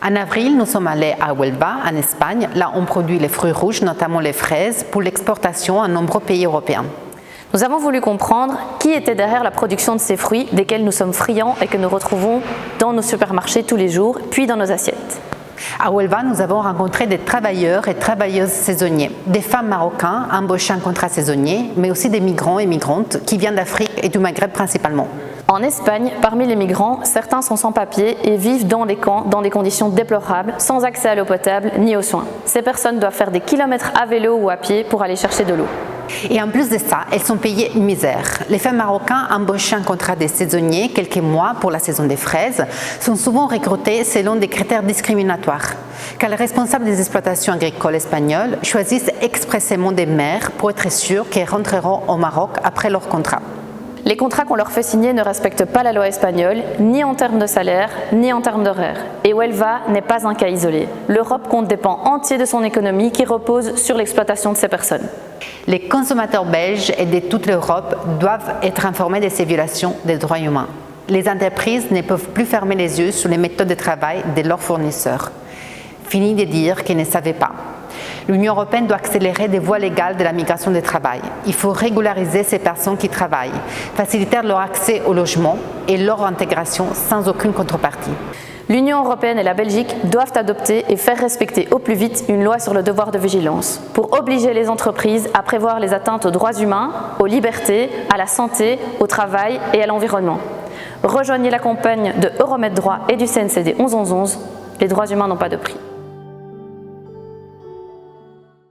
En avril, nous sommes allés à Huelva, en Espagne. Là, on produit les fruits rouges, notamment les fraises, pour l'exportation à nombreux pays européens. Nous avons voulu comprendre qui était derrière la production de ces fruits, desquels nous sommes friands et que nous retrouvons dans nos supermarchés tous les jours, puis dans nos assiettes. À Huelva, nous avons rencontré des travailleurs et travailleuses saisonniers, des femmes marocaines embauchées en contrat saisonnier, mais aussi des migrants et migrantes qui viennent d'Afrique et du Maghreb principalement. En Espagne, parmi les migrants, certains sont sans papier et vivent dans des camps dans des conditions déplorables, sans accès à l'eau potable ni aux soins. Ces personnes doivent faire des kilomètres à vélo ou à pied pour aller chercher de l'eau. Et en plus de ça, elles sont payées une misère. Les femmes marocaines embauchées en contrat des saisonniers quelques mois pour la saison des fraises sont souvent recrutées selon des critères discriminatoires, car les responsables des exploitations agricoles espagnoles choisissent expressément des mères pour être sûrs qu'elles rentreront au Maroc après leur contrat. Les contrats qu'on leur fait signer ne respectent pas la loi espagnole, ni en termes de salaire, ni en termes d'horaire. Et Huelva n'est pas un cas isolé. L'Europe compte des pans entiers de son économie qui reposent sur l'exploitation de ces personnes. Les consommateurs belges et de toute l'Europe doivent être informés de ces violations des droits humains. Les entreprises ne peuvent plus fermer les yeux sur les méthodes de travail de leurs fournisseurs. Fini de dire qu'ils ne savaient pas. L'Union européenne doit accélérer des voies légales de la migration du travail. Il faut régulariser ces personnes qui travaillent, faciliter leur accès au logement et leur intégration sans aucune contrepartie. L'Union européenne et la Belgique doivent adopter et faire respecter au plus vite une loi sur le devoir de vigilance pour obliger les entreprises à prévoir les atteintes aux droits humains, aux libertés, à la santé, au travail et à l'environnement. Rejoignez la campagne de Euromède Droit et du CNCD 1111. Les droits humains n'ont pas de prix.